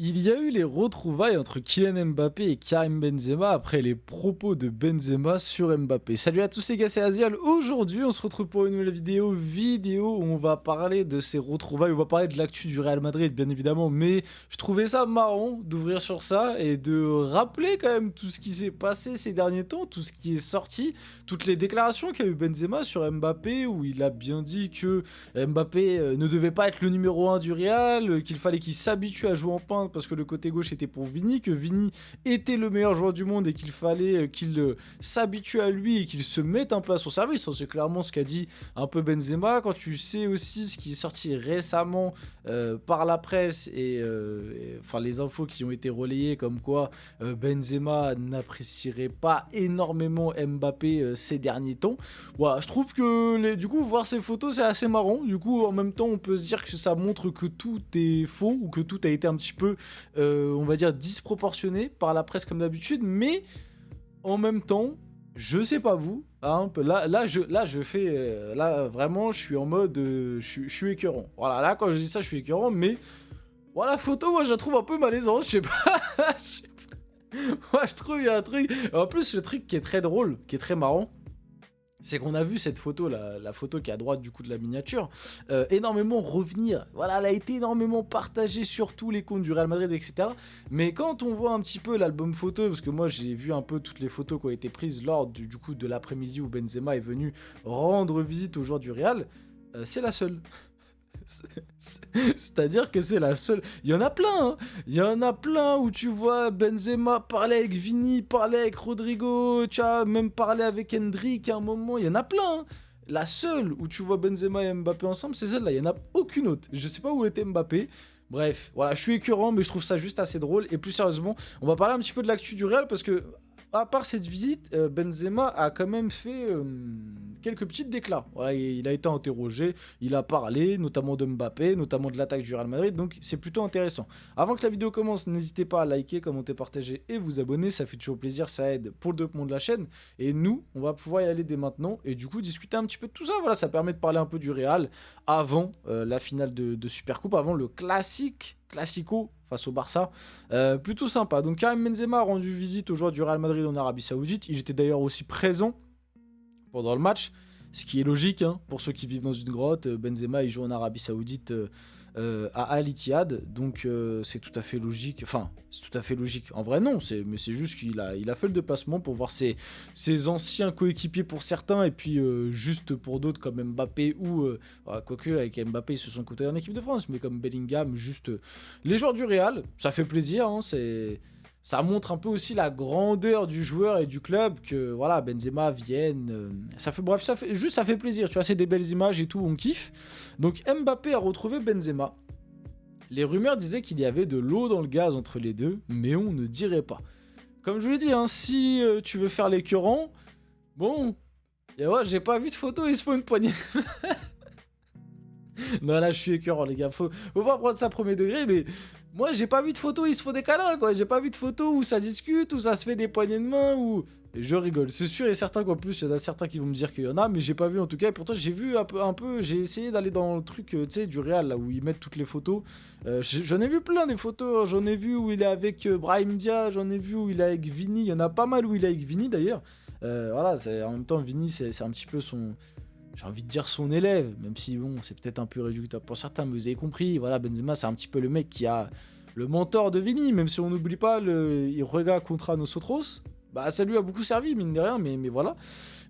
Il y a eu les retrouvailles entre Kylian Mbappé et Karim Benzema après les propos de Benzema sur Mbappé. Salut à tous les gars, c'est Azial. Aujourd'hui, on se retrouve pour une nouvelle vidéo où on va parler de ces retrouvailles, on va parler de l'actu du Real Madrid bien évidemment, mais je trouvais ça marrant d'ouvrir sur ça et de rappeler quand même tout ce qui s'est passé ces derniers temps, tout ce qui est sorti, toutes les déclarations qu'a eu Benzema sur Mbappé où il a bien dit que Mbappé ne devait pas être le numéro 1 du Real, qu'il fallait qu'il s'habitue à jouer en pointe parce que le côté gauche était pour Vini, que Vini était le meilleur joueur du monde et qu'il fallait qu'il s'habitue à lui et qu'il se mette un peu à son service. C'est clairement ce qu'a dit un peu Benzema. Quand tu sais aussi ce qui est sorti récemment par la presse enfin les infos qui ont été relayées comme quoi Benzema n'apprécierait pas énormément Mbappé ces derniers temps. Voilà, je trouve que du coup voir ces photos c'est assez marrant. Du coup en même temps on peut se dire que ça montre que tout est faux ou que tout a été un petit peu on va dire disproportionné par la presse comme d'habitude, mais en même temps, je sais pas vous, hein, je fais, là vraiment, je suis en mode, je suis écœurant. Voilà, là quand je dis ça, je suis écœurant, mais voilà, la photo, moi je la trouve un peu malaisante, je sais pas, moi je trouve il y a un truc. En plus, le truc qui est très drôle, qui est très marrant, c'est qu'on a vu cette photo, la photo qui est à droite du coup de la miniature, énormément revenir. Voilà, elle a été énormément partagée sur tous les comptes du Real Madrid, etc. Mais quand on voit un petit peu l'album photo, parce que moi j'ai vu un peu toutes les photos qui ont été prises lors du coup de l'après-midi où Benzema est venu rendre visite aux joueurs du Real, c'est la seule. C'est-à-dire que c'est la seule. Il y en a plein, hein. Il y en a plein où tu vois Benzema parler avec Vini, parler avec Rodrigo, tu as même parlé avec Hendrik à un moment. Il y en a plein, hein. La seule où tu vois Benzema et Mbappé ensemble, c'est celle-là. Il n'y en a aucune autre. Je sais pas où était Mbappé. Bref, voilà, je suis écœurant, mais je trouve ça juste assez drôle. Et plus sérieusement, on va parler un petit peu de l'actu du Real parce que, à part cette visite, Benzema a quand même fait quelques petites déclats. Voilà, il a été interrogé, il a parlé, notamment de Mbappé, notamment de l'attaque du Real Madrid, donc c'est plutôt intéressant. Avant que la vidéo commence, n'hésitez pas à liker, commenter, partager et vous abonner, ça fait toujours plaisir, ça aide pour le développement de la chaîne. Et nous, on va pouvoir y aller dès maintenant et du coup discuter un petit peu de tout ça. Voilà, ça permet de parler un peu du Real avant la finale de Supercoupe, avant le classico face au Barça, plutôt sympa. Donc Karim Benzema a rendu visite aux joueurs du Real Madrid en Arabie Saoudite. Il était d'ailleurs aussi présent pendant le match, ce qui est logique, hein, pour ceux qui vivent dans une grotte. Benzema il joue en Arabie Saoudite à Al Ittihad, donc c'est tout à fait logique. Enfin, c'est tout à fait logique. En vrai, non, mais c'est juste qu'il a fait le déplacement pour voir ses anciens coéquipiers pour certains, et puis juste pour d'autres comme Mbappé ou quoique avec Mbappé ils se sont côtoyés en équipe de France, mais comme Bellingham, juste les joueurs du Real, ça fait plaisir, hein, ça montre un peu aussi la grandeur du joueur et du club que voilà Benzema vienne, ça fait plaisir, tu vois, c'est des belles images et tout, on kiffe. Donc Mbappé a retrouvé Benzema. Les rumeurs disaient qu'il y avait de l'eau dans le gaz entre les deux, mais on ne dirait pas. Comme je vous l'ai dit, hein, si tu veux faire l'écœurant, bon, et ouais, j'ai pas vu de photo, il se faut une poignée. Non, là je suis écœurant les gars, faut pas prendre ça premier degré, mais moi j'ai pas vu de photo, il se faut des câlins quoi, j'ai pas vu de photo où ça discute, où ça se fait des poignées de main, où... Et je rigole, c'est sûr et certain qu'en plus il y en a certains qui vont me dire qu'il y en a, mais j'ai pas vu en tout cas, et pourtant j'ai vu un peu j'ai essayé d'aller dans le truc, tu sais, du Real, là où ils mettent toutes les photos, j'en ai vu plein des photos, j'en ai vu où il est avec Brahim Diaz, j'en ai vu où il est avec Vini, il y en a pas mal où il est avec Vini d'ailleurs, voilà, en même temps Vini c'est un petit peu son... J'ai envie de dire son élève, même si bon, c'est peut-être un peu réducteur pour certains, mais vous avez compris, voilà, Benzema c'est un petit peu le mec qui a le mentor de Vini, même si on n'oublie pas le Irrega contra Nosotros, bah ça lui a beaucoup servi, mine de rien, mais voilà.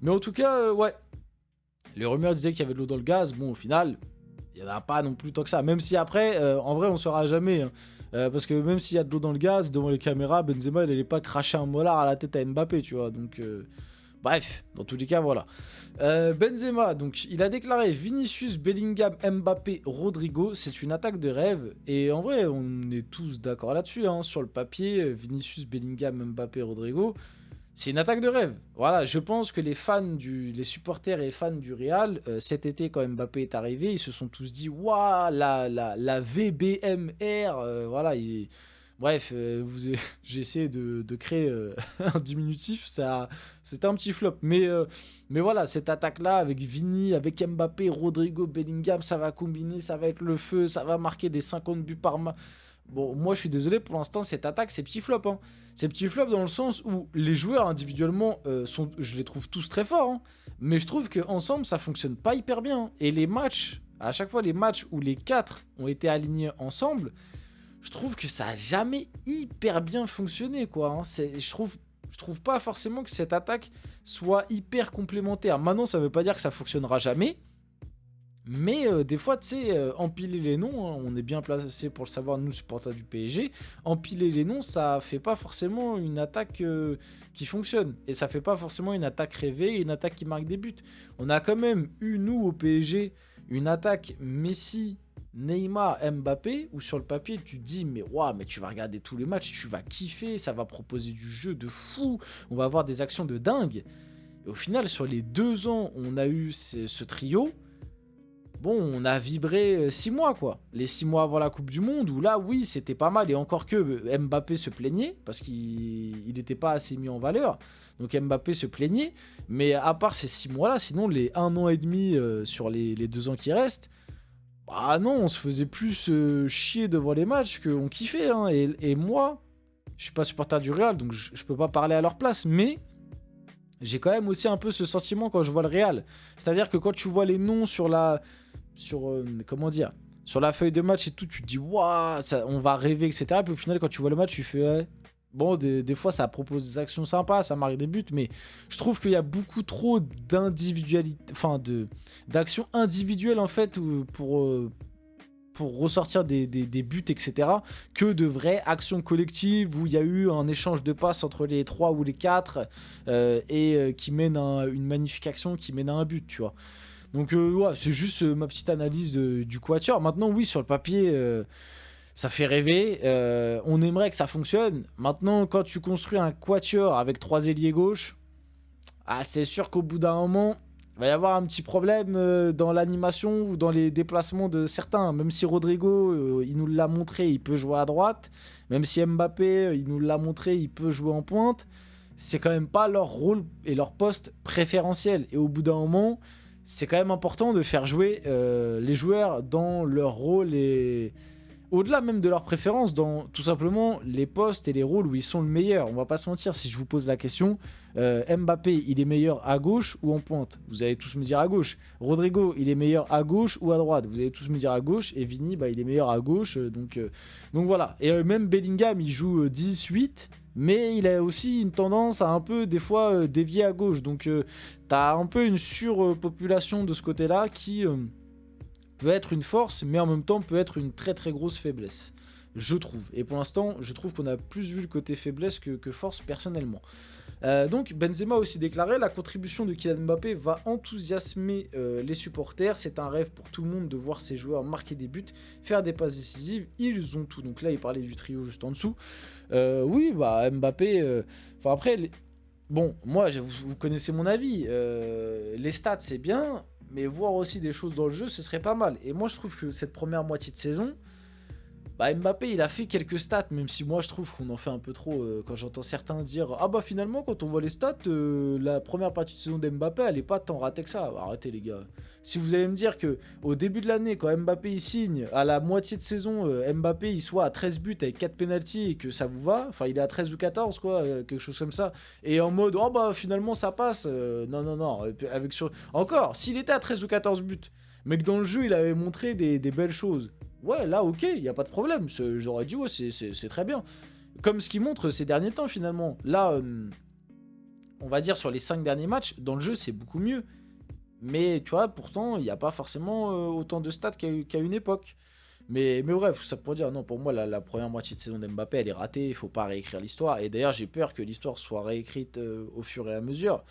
Mais en tout cas, ouais, les rumeurs disaient qu'il y avait de l'eau dans le gaz, bon au final, il n'y en a pas non plus tant que ça, même si après, en vrai on saura jamais, hein. Parce que même s'il y a de l'eau dans le gaz, devant les caméras, Benzema il n'allait pas cracher un molar à la tête à Mbappé, tu vois, donc... Bref, dans tous les cas, voilà. Benzema, donc, il a déclaré Vinicius, Bellingham, Mbappé, Rodrigo, c'est une attaque de rêve. Et en vrai, on est tous d'accord là-dessus, hein, sur le papier, Vinicius, Bellingham, Mbappé, Rodrigo, c'est une attaque de rêve. Voilà, je pense que les supporters et les fans du Real, cet été, quand Mbappé est arrivé, ils se sont tous dit, waouh, la VBMR, voilà, bref, j'ai essayé de créer un diminutif, c'était un petit flop. Mais voilà, cette attaque-là, avec Vini, avec Mbappé, Rodrigo, Bellingham, ça va combiner, ça va être le feu, ça va marquer des 50 buts par match. bon, moi je suis désolé, pour l'instant, cette attaque, c'est petit flop. Hein. C'est petit flop dans le sens où les joueurs individuellement, je les trouve tous très forts. Hein. Mais je trouve qu'ensemble, ça fonctionne pas hyper bien. Hein. Et les matchs, à chaque fois, les matchs où les 4 ont été alignés ensemble, je trouve que ça a jamais hyper bien fonctionné, quoi. Hein. Je trouve pas forcément que cette attaque soit hyper complémentaire. Maintenant, ça veut pas dire que ça fonctionnera jamais. Mais des fois, tu sais, empiler les noms, hein, on est bien placé pour le savoir, nous, supporters du PSG, empiler les noms, ça fait pas forcément une attaque qui fonctionne. Et ça fait pas forcément une attaque rêvée, une attaque qui marque des buts. On a quand même eu, nous, au PSG, une attaque Messi, Neymar, Mbappé, où sur le papier, tu te dis, mais waouh, mais tu vas regarder tous les matchs, tu vas kiffer, ça va proposer du jeu de fou, on va avoir des actions de dingue. Et au final, sur les 2 ans, on a eu ce trio. Bon, on a vibré 6 mois, quoi. Les 6 mois avant la Coupe du Monde, où là, oui, c'était pas mal. Et encore que Mbappé se plaignait, parce qu'il n'était pas assez mis en valeur. Donc Mbappé se plaignait. Mais à part ces 6 mois-là, sinon, les 1 an et demi sur les 2 ans qui restent, bah non, on se faisait plus chier devant les matchs qu'on kiffait. Hein. Et moi, je suis pas supporter du Real, donc je peux pas parler à leur place, mais j'ai quand même aussi un peu ce sentiment quand je vois le Real. C'est-à-dire que quand tu vois les noms sur la feuille de match et tout, tu te dis waouh, on va rêver, etc. Puis au final, quand tu vois le match, tu fais ouais. Bon, des fois, ça propose des actions sympas, ça marque des buts, mais je trouve qu'il y a beaucoup trop d'individualité, enfin d'actions individuelles en fait pour ressortir des buts, etc., que de vraies actions collectives où il y a eu un échange de passes entre les 3 ou les 4 qui mène à une magnifique action qui mène à un but, tu vois. Donc ouais, c'est juste ma petite analyse du quatuor. Maintenant, oui, sur le papier, ça fait rêver. On aimerait que ça fonctionne. Maintenant, quand tu construis un quatuor avec 3 ailiers gauche, c'est sûr qu'au bout d'un moment, il va y avoir un petit problème dans l'animation ou dans les déplacements de certains. Même si Rodrigo, il nous l'a montré, il peut jouer à droite. Même si Mbappé, il nous l'a montré, il peut jouer en pointe. C'est quand même pas leur rôle et leur poste préférentiel. Et au bout d'un moment, c'est quand même important de faire jouer les joueurs dans leur rôle et au-delà même de leur préférence, dans tout simplement les postes et les rôles où ils sont le meilleur. On va pas se mentir, si je vous pose la question, Mbappé, il est meilleur à gauche ou en pointe? Vous allez tous me dire à gauche. Rodrigo, il est meilleur à gauche ou à droite? Vous allez tous me dire à gauche. Et Vini, il est meilleur à gauche. Donc voilà. Et même Bellingham, il joue 10-8. Mais il a aussi une tendance à un peu, des fois, dévier à gauche. Donc, t'as un peu une surpopulation de ce côté-là qui peut être une force, mais en même temps peut être une très très grosse faiblesse. Je trouve. Et pour l'instant, je trouve qu'on a plus vu le côté faiblesse que force personnellement. Donc Benzema a aussi déclaré: la contribution de Kylian Mbappé va enthousiasmer les supporters. C'est un rêve pour tout le monde de voir ses joueurs marquer des buts, faire des passes décisives. Ils ont tout. Donc là, il parlait du trio juste en dessous. Oui, Mbappé. Enfin après, bon, moi, vous connaissez mon avis. Les stats, c'est bien, mais voir aussi des choses dans le jeu, ce serait pas mal. Et moi, je trouve que cette première moitié de saison, Mbappé, il a fait quelques stats, même si moi je trouve qu'on en fait un peu trop quand j'entends certains dire: ah bah finalement, quand on voit les stats, la première partie de saison d'Mbappé, elle est pas tant ratée que ça. Arrêtez les gars. Si vous allez me dire que au début de l'année, quand Mbappé il signe, à la moitié de saison, Mbappé il soit à 13 buts avec 4 pénaltys et que ça vous va, enfin il est à 13 ou 14 quoi, quelque chose comme ça, et en mode oh bah finalement ça passe, non, encore, s'il était à 13 ou 14 buts, mais que dans le jeu il avait montré des belles choses, ouais, là, ok, il n'y a pas de problème. J'aurais dit, ouais, c'est très bien. Comme ce qu'il montre ces derniers temps, finalement. Là, on va dire sur les 5 derniers matchs, dans le jeu, c'est beaucoup mieux. Mais, tu vois, pourtant, il n'y a pas forcément autant de stats qu'à une époque. Mais bref, ça pour dire, non, pour moi, la première moitié de saison d'Mbappé, elle est ratée. Il ne faut pas réécrire l'histoire. Et d'ailleurs, j'ai peur que l'histoire soit réécrite au fur et à mesure.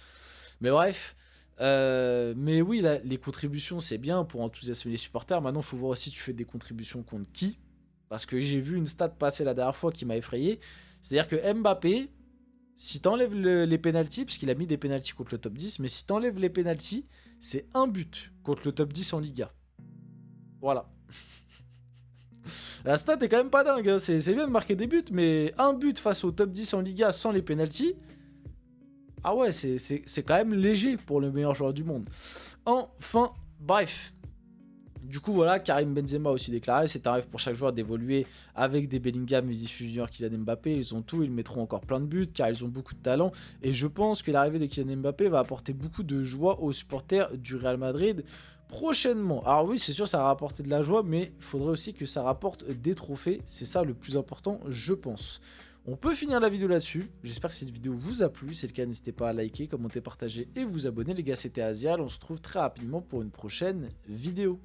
Mais bref... mais oui, là, les contributions, c'est bien pour enthousiasmer les supporters. Maintenant, il faut voir aussi tu fais des contributions contre qui. Parce que j'ai vu une stat passer la dernière fois qui m'a effrayé. C'est-à-dire que Mbappé, si t'enlèves les pénaltys, parce qu'il a mis des pénaltys contre le top 10, mais si t'enlèves les pénaltys, c'est un but contre le top 10 en Liga. Voilà. La stat est quand même pas dingue, hein. C'est bien de marquer des buts, mais un but face au top 10 en Liga sans les pénaltys, ah ouais, c'est quand même léger pour le meilleur joueur du monde. Enfin, bref. Du coup, voilà, Karim Benzema a aussi déclaré, c'est un rêve pour chaque joueur d'évoluer avec des Bellingham, Vinicius Junior, Kylian Mbappé. Ils ont tout, ils mettront encore plein de buts car ils ont beaucoup de talent. Et je pense que l'arrivée de Kylian Mbappé va apporter beaucoup de joie aux supporters du Real Madrid prochainement. Alors oui, c'est sûr, ça va rapporter de la joie, mais il faudrait aussi que ça rapporte des trophées. C'est ça le plus important, je pense. On peut finir la vidéo là-dessus. J'espère que cette vidéo vous a plu. Si c'est le cas, n'hésitez pas à liker, commenter, partager et vous abonner. Les gars, c'était Azial. On se retrouve très rapidement pour une prochaine vidéo.